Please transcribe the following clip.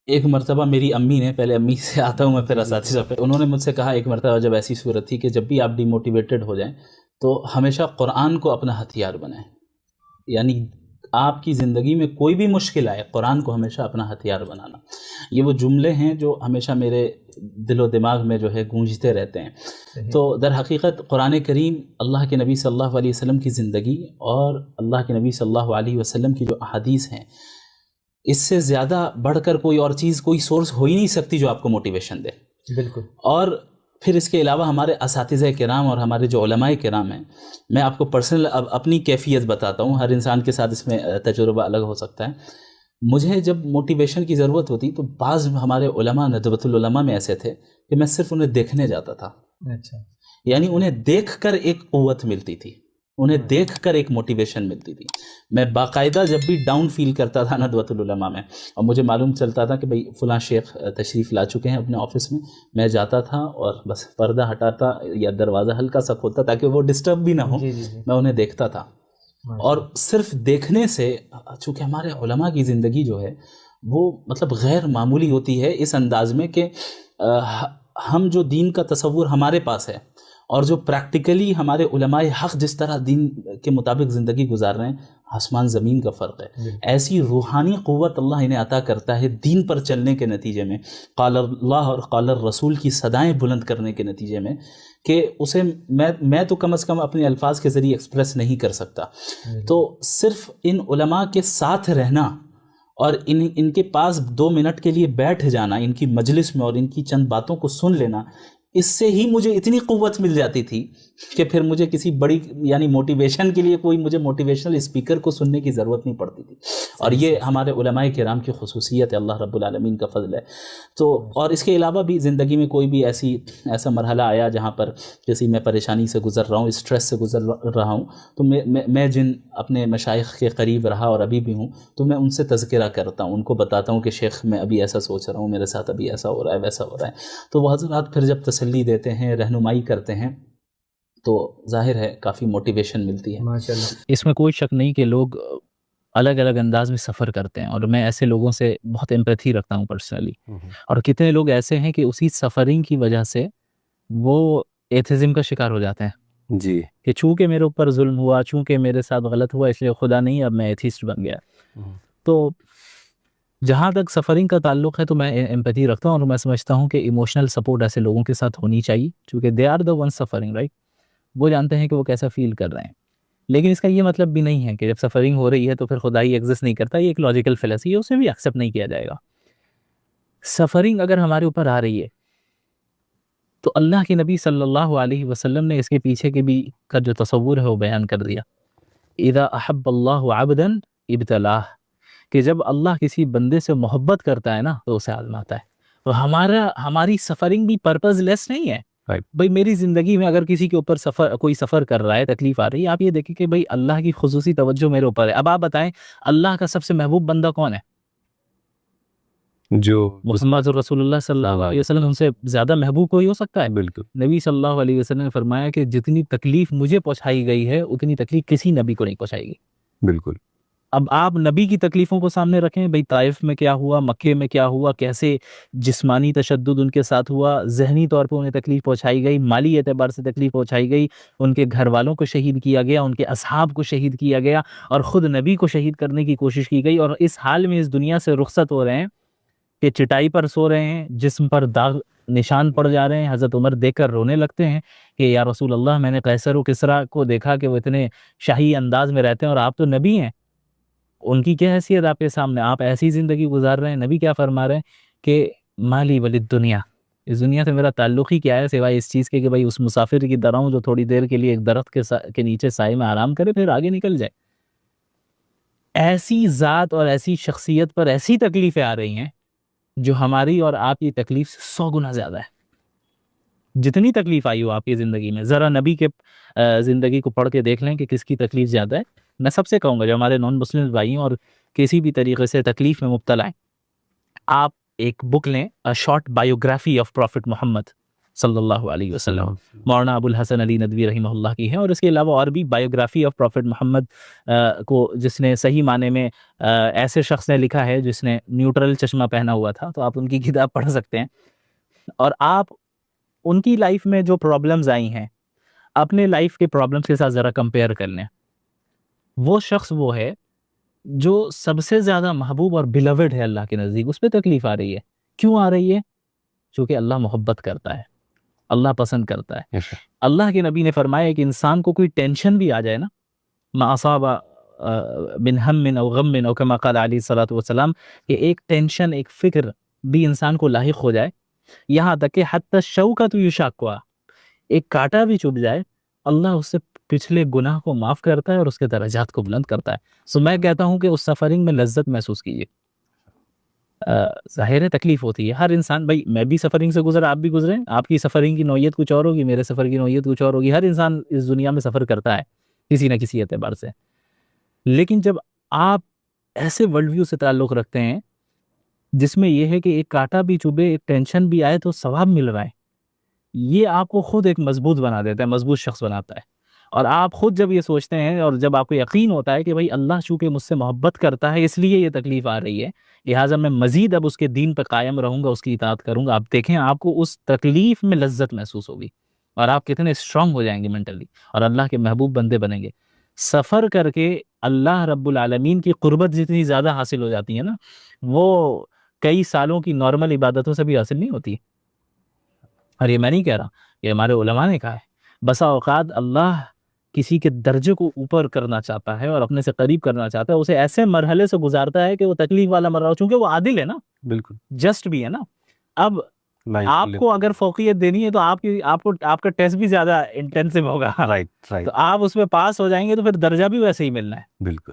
ایک مرتبہ میری امی نے، پہلے امی سے آتا ہوں میں پھر اساتذہ پہ، انہوں نے مجھ سے کہا ایک مرتبہ جب ایسی صورت تھی کہ جب بھی آپ ڈی موٹیویٹڈ ہو جائیں تو ہمیشہ قرآن کو اپنا ہتھیار بنائیں. یعنی آپ کی زندگی میں کوئی بھی مشکل آئے، قرآن کو ہمیشہ اپنا ہتھیار بنانا. یہ وہ جملے ہیں جو ہمیشہ میرے دل و دماغ میں جو ہے گونجتے رہتے ہیں. تو در حقیقت قرآن کریم اللہ کے نبی صلی اللہ علیہ وسلم کی زندگی اور اللہ کے نبی صلی اللہ علیہ وسلم کی جو احادیث ہیں، اس سے زیادہ بڑھ کر کوئی اور چیز، کوئی سورس ہو ہی نہیں سکتی جو آپ کو موٹیویشن دے. بالکل. اور پھر اس کے علاوہ ہمارے اساتذہ کرام اور ہمارے جو علماء کرام ہیں، میں آپ کو پرسنل اپنی کیفیت بتاتا ہوں، ہر انسان کے ساتھ اس میں تجربہ الگ ہو سکتا ہے. مجھے جب موٹیویشن کی ضرورت ہوتی تو بعض ہمارے علماء ندوۃ العلماء میں ایسے تھے کہ میں صرف انہیں دیکھنے جاتا تھا. اچھا. یعنی انہیں دیکھ کر ایک قوت ملتی تھی، انہیں دیکھ کر ایک موٹیویشن ملتی تھی. میں باقاعدہ جب بھی ڈاؤن فیل کرتا تھا ندوۃ العلماء میں، اور مجھے معلوم چلتا تھا کہ بھئی فلاں شیخ تشریف لا چکے ہیں اپنے آفس میں جاتا تھا اور بس پردہ ہٹاتا یا دروازہ ہلکا سا کھولتا تاکہ وہ ڈسٹرب بھی نہ ہو. میں انہیں دیکھتا تھا، اور صرف دیکھنے سے، چونکہ ہمارے علماء کی زندگی جو ہے وہ مطلب غیر معمولی ہوتی ہے اس انداز میں کہ ہم جو دین کا تصور ہمارے پاس ہے اور جو پریکٹیکلی ہمارے علماء حق جس طرح دین کے مطابق زندگی گزار رہے ہیں، آسمان زمین کا فرق ہے. ایسی روحانی قوت اللہ انہیں عطا کرتا ہے دین پر چلنے کے نتیجے میں، قال اللہ اور قال الرسول کی صدائیں بلند کرنے کے نتیجے میں، کہ اسے میں تو کم از کم اپنے الفاظ کے ذریعے ایکسپریس نہیں کر سکتا. تو صرف ان علماء کے ساتھ رہنا اور ان کے پاس 2 منٹ کے لیے بیٹھ جانا ان کی مجلس میں اور ان کی چند باتوں کو سن لینا، اس سے ہی مجھے اتنی قوت مل جاتی تھی کہ پھر مجھے کسی بڑی یعنی موٹیویشن کے لیے کوئی مجھے موٹیویشنل اسپیکر کو سننے کی ضرورت نہیں پڑتی تھی. اور یہ ہمارے علماء کرام کی خصوصیت ہے، اللہ رب العالمین کا فضل ہے. تو اور اس کے علاوہ بھی زندگی میں کوئی بھی ایسا مرحلہ آیا جہاں پر کسی میں پریشانی سے گزر رہا ہوں، اسٹریس سے گزر رہا ہوں، تو میں جن اپنے مشائخ کے قریب رہا اور ابھی بھی ہوں، تو میں ان سے تذکرہ کرتا ہوں، ان کو بتاتا ہوں کہ شیخ میں ابھی ایسا سوچ رہا ہوں، میرے ساتھ ابھی ایسا ہو رہا ہے، ویسا ہو رہا ہے. تو وہ حضرات پھر جب تسلی دیتے ہیں، رہنمائی کرتے ہیں، تو ظاہر ہے کافی موٹیویشن ملتی ہے. ماشاءاللہ. اس میں کوئی شک نہیں کہ لوگ الگ الگ انداز میں سفر کرتے ہیں، اور میں ایسے لوگوں سے بہت ایمپیتھی رکھتا ہوں پرسنلی. اور کتنے لوگ ایسے ہیں کہ اسی سفرنگ کی وجہ سے وہ ایتھزم کا شکار ہو جاتے ہیں. جی. کہ چونکہ میرے اوپر ظلم ہوا، چونکہ میرے ساتھ غلط ہوا، اس لیے خدا نہیں، اب میں ایتھیسٹ بن گیا. تو جہاں تک سفرنگ کا تعلق ہے تو میں ایمپیتھی رکھتا ہوں، اور میں سمجھتا ہوں کہ ایموشنل سپورٹ ایسے لوگوں کے ساتھ ہونی چاہیے، چونکہ they are the one suffering, right. وہ جانتے ہیں کہ وہ کیسا فیل کر رہے ہیں. لیکن اس کا یہ مطلب بھی نہیں ہے کہ جب سفرنگ ہو رہی ہے تو پھر خدا ہی ایگزسٹ نہیں کرتا. یہ ایک لاجیکل فیلسی ہے، اسے بھی ایکسیپٹ نہیں کیا جائے گا. سفرنگ اگر ہمارے اوپر آ رہی ہے تو اللہ کے نبی صلی اللہ علیہ وسلم نے اس کے پیچھے کے بھی کا جو تصور ہے وہ بیان کر دیا. اذا احب اللہ عبدا ابتلاہ، کہ جب اللہ کسی بندے سے محبت کرتا ہے نا تو اسے آزماتا ہے. تو ہماری سفرنگ بھی پرپز لیس نہیں ہے. بھئی میری زندگی میں اگر کسی کے اوپر کوئی سفر کر رہا ہے، تکلیف آ رہی ہے، آپ یہ دیکھیں کہ بھئی اللہ کی خصوصی توجہ میرے اوپر ہے. اب آپ بتائیں اللہ کا سب سے محبوب بندہ کون ہے؟ جو محمد رسول اللہ صلی اللہ علیہ وسلم. ان سے زیادہ محبوب کوئی ہو سکتا ہے؟ بالکل. نبی صلی اللہ علیہ وسلم نے فرمایا کہ جتنی تکلیف مجھے پہنچائی گئی ہے اتنی تکلیف کسی نبی کو نہیں پہنچائی گی. بالکل. اب آپ نبی کی تکلیفوں کو سامنے رکھیں، بھئی طائف میں کیا ہوا، مکے میں کیا ہوا، کیسے جسمانی تشدد ان کے ساتھ ہوا، ذہنی طور پہ انہیں تکلیف پہنچائی گئی، مالی اعتبار سے تکلیف پہنچائی گئی، ان کے گھر والوں کو شہید کیا گیا، ان کے اصحاب کو شہید کیا گیا، اور خود نبی کو شہید کرنے کی کوشش کی گئی. اور اس حال میں اس دنیا سے رخصت ہو رہے ہیں کہ چٹائی پر سو رہے ہیں، جسم پر داغ نشان پڑ جا رہے ہیں. حضرت عمر دیکھ کر رونے لگتے ہیں کہ یا رسول اللہ، میں نے قیصر و کسریٰ کو دیکھا کہ وہ اتنے شاہی انداز میں رہتے ہیں، اور آپ تو نبی ہیں، ان کی کیا حیثیت آپ کے سامنے، آپ ایسی زندگی گزار رہے ہیں. نبی کیا فرما رہے ہیں کہ مالی ولد دنیا، اس دنیا سے میرا تعلق ہی کیا ہے سوائے اس چیز کے کہ بھائی اس مسافر کی طرح ہوں جو تھوڑی دیر کے لیے ایک درخت کے نیچے سائے میں آرام کرے پھر آگے نکل جائے. ایسی ذات اور ایسی شخصیت پر ایسی تکلیفیں آ رہی ہیں جو ہماری اور آپ کی تکلیف سے 100 گنا زیادہ ہے. جتنی تکلیف آئی ہو آپ کی زندگی میں، ذرا نبی کے زندگی کو پڑھ کے دیکھ لیں کہ کس کی تکلیف زیادہ ہے. میں سب سے کہوں گا جو ہمارے نان مسلم بھائی ہیں اور کسی بھی طریقے سے تکلیف میں مبتلا ہیں، آپ ایک بک لیں، شارٹ بایوگرافی آف پروفٹ محمد. صلی اللہ علیہ وسلم، مولانا ابو الحسن علی ندوی رحمہ اللہ کی ہے، اور اس کے علاوہ اور بھی بایوگرافی آف پروفٹ محمد کو جس نے صحیح معنی میں ایسے شخص نے لکھا ہے جس نے نیوٹرل چشمہ پہنا ہوا تھا، تو آپ ان کی کتاب پڑھ سکتے ہیں، اور آپ ان کی لائف میں جو پرابلمز آئی ہیں اپنے لائف کے پرابلمز کے ساتھ ذرا کمپیئر کر لیں. وہ شخص وہ ہے جو سب سے زیادہ محبوب اور بلیوڈ ہے اللہ کے نزدیک، اس پہ تکلیف آ رہی ہے. کیوں آ رہی ہے؟ چونکہ اللہ محبت کرتا ہے، اللہ پسند کرتا ہے. اللہ کے نبی نے فرمایا کہ انسان کو کوئی ٹینشن بھی آ جائے نا، ما اصاب من ہم او غم او کما قال علیہ الصلوۃ والسلام، کہ ایک ٹینشن ایک فکر بھی انسان کو لاحق ہو جائے، یہاں تک کہ حتی الشوکۃ یشاقها، ایک کانٹا بھی چبھ جائے، اللہ اس سے پچھلے گناہ کو معاف کرتا ہے اور اس کے درجات کو بلند کرتا ہے. سو میں کہتا ہوں کہ اس سفرنگ میں لذت محسوس کیجیے. ظاہر ہے تکلیف ہوتی ہے، ہر انسان، بھائی میں بھی سفرنگ سے گزرا، آپ بھی گزرے، آپ کی سفرنگ کی نوعیت کچھ اور ہوگی، میرے سفر کی نوعیت کچھ اور ہوگی، ہر انسان اس دنیا میں سفر کرتا ہے کسی نہ کسی اعتبار سے. لیکن جب آپ ایسے ورلڈ ویو سے تعلق رکھتے ہیں جس میں یہ ہے کہ ایک کانٹا بھی چبھے، ایک ٹینشن بھی آئے تو ثواب مل رہا ہے، یہ آپ کو خود ایک مضبوط بنا دیتا ہے، مضبوط شخص بناتا ہے. اور آپ خود جب یہ سوچتے ہیں اور جب آپ کو یقین ہوتا ہے کہ بھائی اللہ چونکہ مجھ سے محبت کرتا ہے اس لیے یہ تکلیف آ رہی ہے، لہٰذا میں مزید اب اس کے دین پہ قائم رہوں گا، اس کی اطاعت کروں گا، آپ دیکھیں آپ کو اس تکلیف میں لذت محسوس ہوگی اور آپ کتنے اسٹرانگ ہو جائیں گے مینٹلی اور اللہ کے محبوب بندے بنیں گے. سفر کر کے اللہ رب العالمین کی قربت جتنی زیادہ حاصل ہو جاتی ہے نا، وہ کئی سالوں کی نارمل عبادتوں سے بھی حاصل نہیں ہوتی. اور یہ میں نہیں کہہ رہا، یہ ہمارے علماء نے کہا ہے. بسا اوقات اللہ کسی کے درجے کو اوپر کرنا چاہتا ہے اور اپنے سے قریب کرنا چاہتا ہے، اسے ایسے مرحلے سے گزارتا ہے کہ وہ تکلیف والا مرحلہ، چونکہ وہ عادل ہے نا، بالکل جسٹ بھی ہے نا. اب آپ کو اگر فوقیت دینی ہے تو آپ کا ٹیسٹ بھی زیادہ انٹینسو ہوگا، رائٹ تو آپ اس میں پاس ہو جائیں گے تو پھر درجہ بھی ویسے ہی ملنا ہے. بالکل.